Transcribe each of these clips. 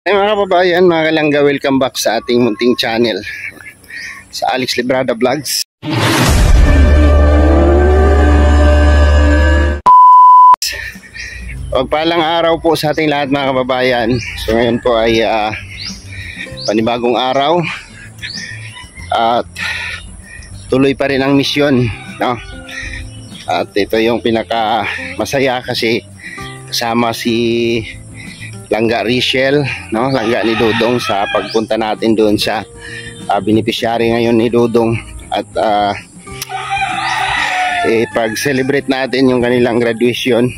Ay mga kababayan, mga kalangga, welcome back sa ating munting channel sa Alex Librada Vlogs. Pagpalang araw po sa ating lahat mga kababayan. So ngayon po ay panibagong araw at tuloy pa rin ang misyon, no? At ito yung pinaka masaya kasi kasama si Langga Richelle, no? Langga ni Dudong sa pagpunta natin doon sa beneficiary ngayon ni Dudong at pag-celebrate natin yung kanilang graduation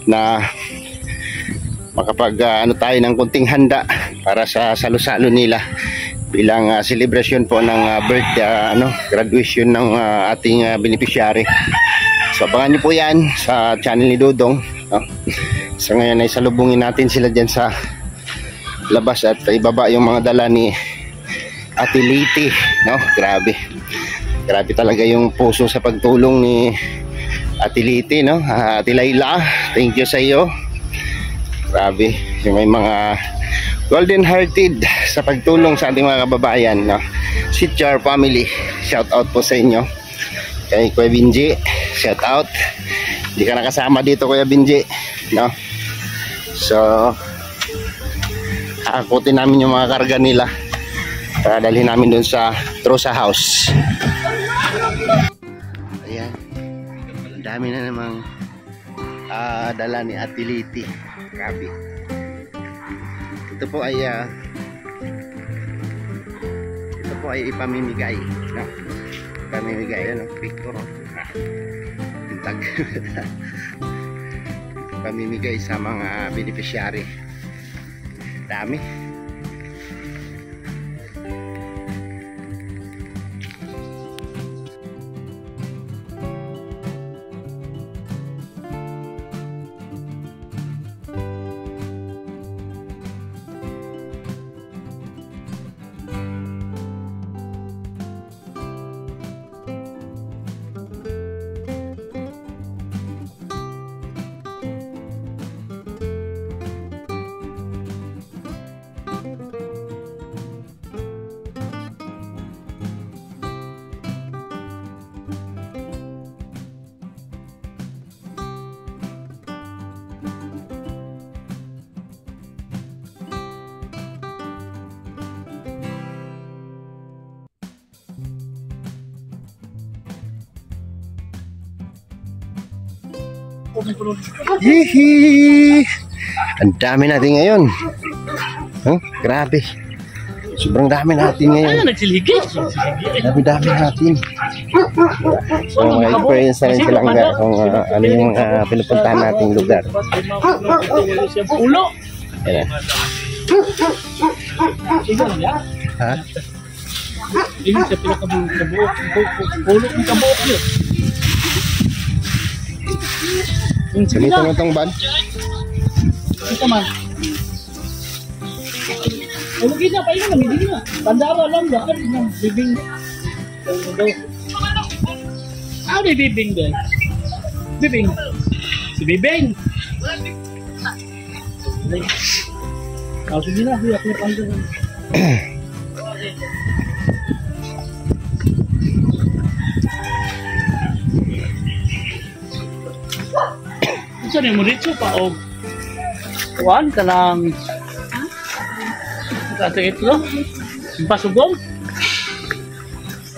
na makapag ano tayo ng kunting handa para sa salo-salo nila bilang celebration po ng birthday graduation ng ating beneficiary. So abangan niyo po yan sa channel ni Dudong, no? So ngayon ay salubungin natin sila dyan sa labas at ibaba yung mga dala ni Ate Liti, no? Grabe talaga yung puso sa pagtulong ni Ate Liti, no? Ate Layla, thank you sa iyo. Grabe, yung may mga golden hearted sa pagtulong sa ating mga kababayan, no? Sitchar family, shout out po sa inyo. Kay Kuya Binji, shout out. Hindi ka nakasama dito Kuya Binji, no? So hakutin namin yung mga karga nila para dalhin namin dun sa Trosa House. Ayan, ang dami na namang dala ni Ate Liti. Grabe. Ito po ay ipamimigay, no? Ipamimigay, ano? Picture, no? Tag. Ipamimigay sa mga beneficiary. Dami. Hihi! Ang dami natin ngayon. Huh? Grabe. Sobrang dami natin ngayon. Dami natin. So mga experience na rin silang kung ano yung pinupuntahan nating lugar. Ayan. Ha? Ini sa pinakabuok. Pulo ng kabuok yun. Ganito mo itong ban? Ito man. Ulugin na, paano naman, hindi na. Tandara lang, bakit ng bibing. Ano yung bibing doon? Bibing. Si Bibing. Sige na, huyak na pandang. Ito na mo dito pa o kuhan ka lang kasi ito impasugong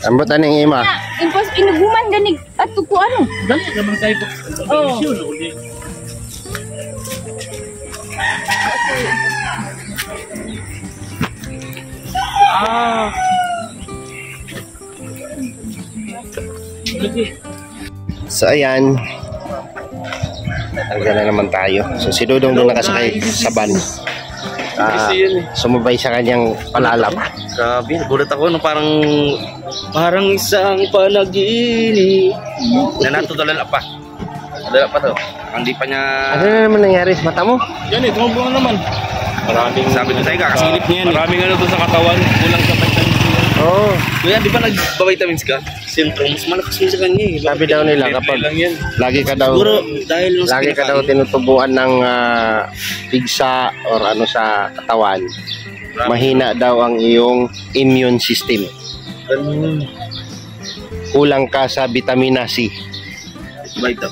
ambot aning ima inuguman ganig at tuko ano dali naman tayo so ayan, talaga na naman tayo. So si Dudong doon nakasakay sa van. Sumabay sa kanyang palalap. Grabe, nagulat ako no, parang isang panaginip na natutulala pa. Nadala pa to. Hindi pa niya. Ano na naman nangyari sa mata mo? yan tumubo na naman. Maraming sabi ko sa'yo, kasilip niya yan. Maraming ano to sa katawan, kulang sa vitamins. Oo. Kuya, di ba nag-vitamins ka? sentro, mas malakas yun sa kanya eh. Sabi daw nila kapag lang yan. lagi ka daw Siguro dahil lang sa lagi ka daw tinutubuan ng pigsa or ano sa katawan, mahina daw ang iyong immune system. Ganun. Kulang ka sa vitamina C.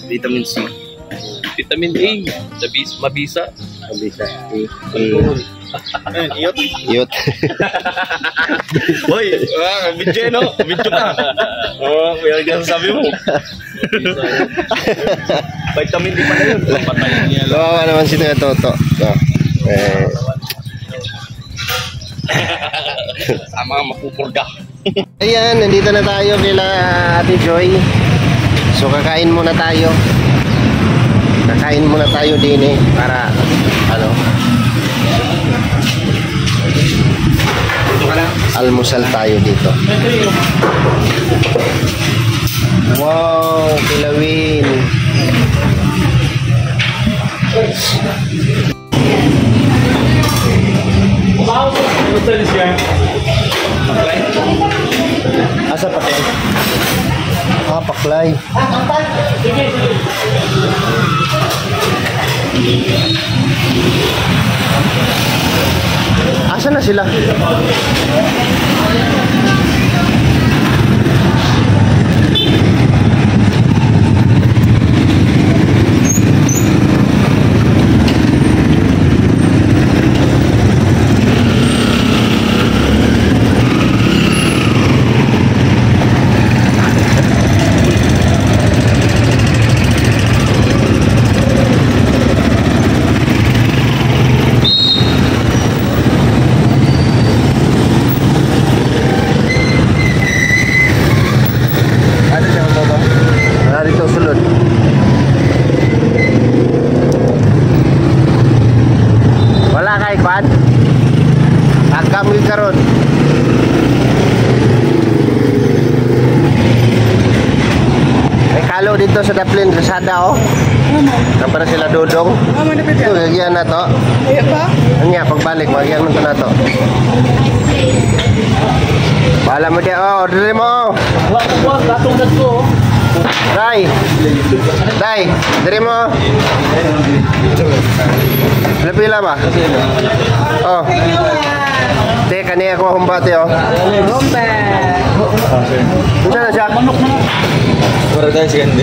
Vitamin C. Vitamin A. Mabisa. Mabisa. Ayun, iyot. Yut. Hoy, video no? Video ka. Kaya ganun sabi mo. Vitamin D pa na yun. Patayin niya lang. Kawawa naman si Kuya Toto. So, Sama mapupurga. ayan, nandito na tayo kila Ate Joy. So kakain muna tayo. Kakain muna tayo din eh para ano almusal tayo dito. Wow, kilawin. Asa pa tayo? Paklay. Asa na sila? Dito sa Daplin Rasada oh. Kapara sila dudong. Ito lagyan na to. Ayo pa? Anya pagbalik lagyan mo to na to. Bala mo dia oh, order mo. Wag gatong ko. Dai. Dai, diri mo. Pila ba? Oh. Te kani ako humbate oh. Bomba. Unsa na siya? Manok na. Para tayo siya hindi.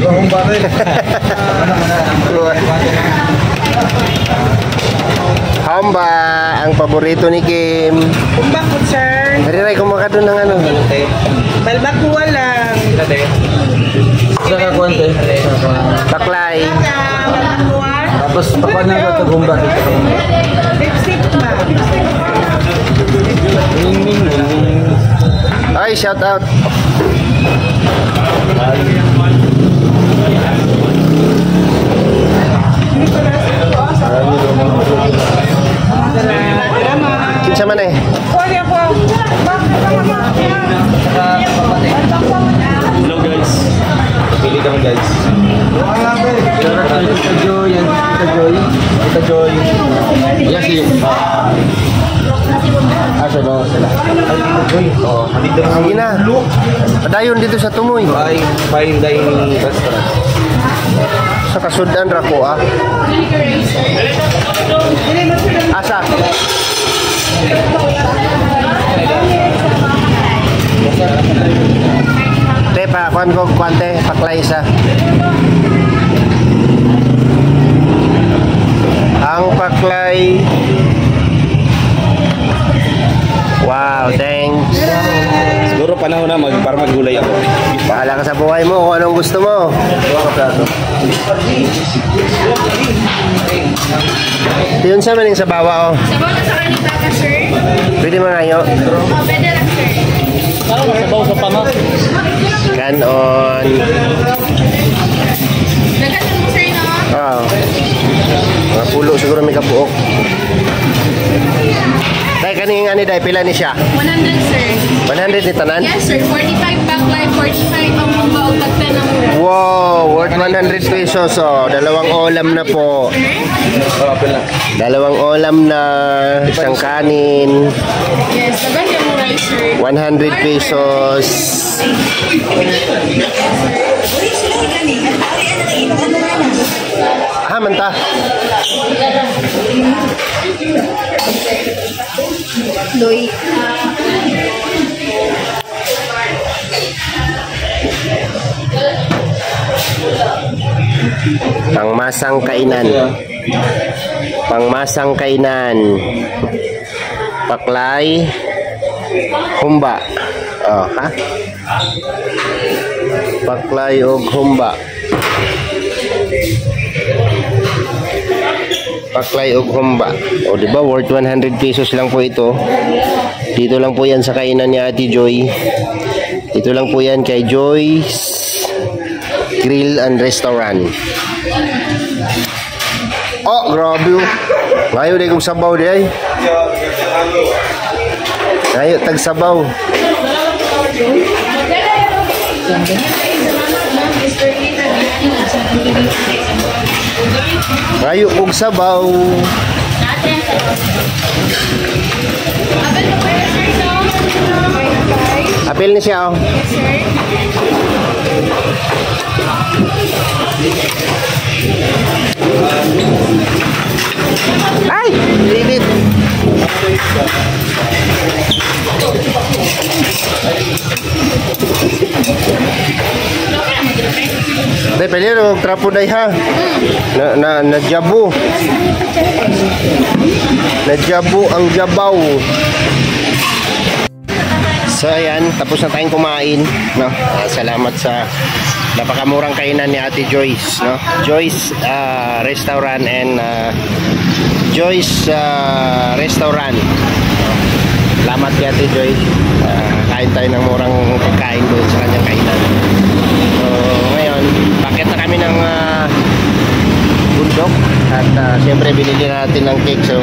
Hamba, ang paborito ni Kim. Bomba ko, sir. Hariray kumaka doon ng ano. Balbak ko lang. Sa kakuan te. Baklay. Tapos pakuan na ito gumba dito. Lipstick ba? Ay, shout out. Kinsa man eh? Hello guys. Pili kami guys. Tita Joy, Tita Joy. Tita Joy. Yes, asa ba sila? Oh, dito na Sige na. Padayon dito sa Tumoy. fine dining restaurant. Sa kasudan ra ko ah. Asa? Te pa kuan ko kwante paklay isa. Ang paklay. Wow, thanks. Siguro panahon na para maggulay ako. Bahala ka sa buhay mo kung anong gusto mo. Ito yun sa maning sa bawa oh. Sabaw na sa kanita ka, sir. Pwede mo ngayon. Pwede lang, sir. Parang sabaw sa pamas. Ganon. Nagkatan mo, sir, no? Mga pulo siguro may kapuok. Tay, kaning ani day pila ni siya? 100, sir. 100 ni tanan? Yes, sir. 45 backlight, 45 ang mumba o tagta na mura. Wow, worth 100 pesos. Oh, dalawang ulam na po. Dalawang ulam na, isang kanin. Yes, sagan yung mura, sir. 100 pesos. Ah, manta. Loy. Pangmasang kainan. Pangmasang kainan. Paklay. Humba. Oh, ha? Paklay o humba. Paklay o humba. O, diba? Worth 100 pesos lang po ito. Dito lang po yan sa kainan ni Ate Joy. Dito lang po yan kay Joy's Grill and Restaurant. Oh, grabe. Ngayon ay kong sabaw di ay. Ngayon, tagsabaw. Ngayon kong sabaw. Apel ni siya oh. Ay! Limit! Dahil pwede rin trapo dahi ha. Nadyabu. Nadyabu ang jabaw. So ayan, tapos na tayong kumain, no? Salamat sa napakamurang kainan ni Ate Joyce, no? Joyce Restaurant and Joyce Restaurant. Salamat kay Ate Joyce. Kain tayo ng murang pagkain doon sa kanyang kainan. So ngayon, bakit na kami ng bundok at siyempre binili natin ng cake sa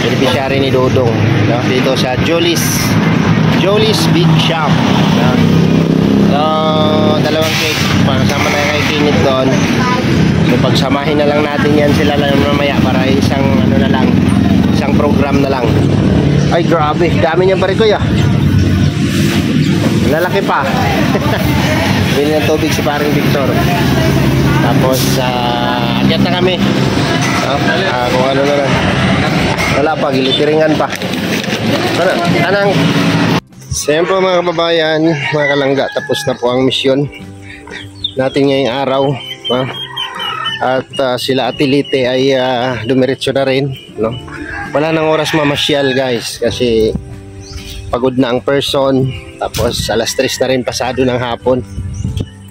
beneficiary ni Dodong, no? Dito sa Jolly's Big Shop, no? So dalawang cake kasama na kay Kinit doon. So pagsamahin na lang natin yan sila lang mamaya para isang ano na lang, isang program na lang. Ay grabe, dami niyang barikoy ah. Lalaki pa. Bili ng tubig si paring Victor. Tapos akyat na kami. Kung ano na lang. Wala pa, gilitiringan pa. Tanang. Siyempre mga kababayan, mga kalangga, tapos na po ang misyon natin ngayong araw. At sila Atilite ay dumiretso na rin, no? Wala nang oras mamasyal guys kasi pagod na ang person. Tapos alas 3 na rin pasado ng hapon.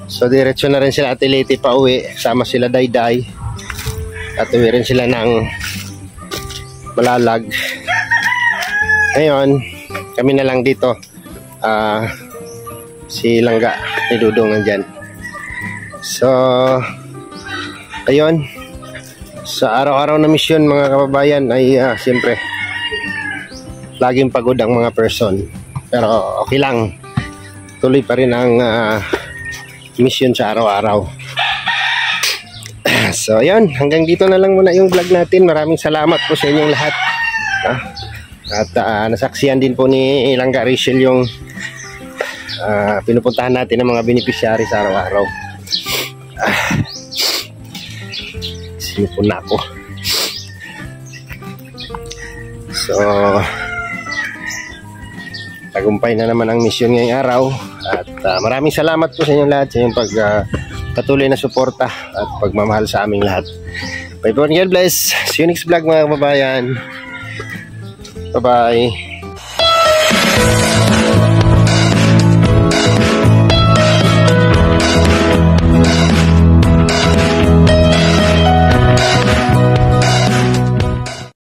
So diretso na rin sila Atilite pa uwi. Sama sila Dayday. At uwi rin sila ng Malalag. Ngayon kami na lang dito. Si Langga ni Dudong nandyan. So ayun, sa araw-araw na misyon mga kababayan ay siyempre laging pagod ang mga person, pero okay lang, tuloy pa rin ang mission sa araw-araw. So ayun, hanggang dito na lang muna yung vlog natin. Maraming salamat po sa inyong lahat, at nasaksihan din po ni Langga Rachel yung pinupuntahan natin ng mga beneficiary sa araw-araw. Sinipon na ako. So tagumpay na naman ang mission ngayong araw. At maraming salamat po sa inyong lahat sa inyong patuloy na suporta at pagmamahal sa aming lahat. Bye po, God bless. See you next vlog mga kababayan. Bye bye.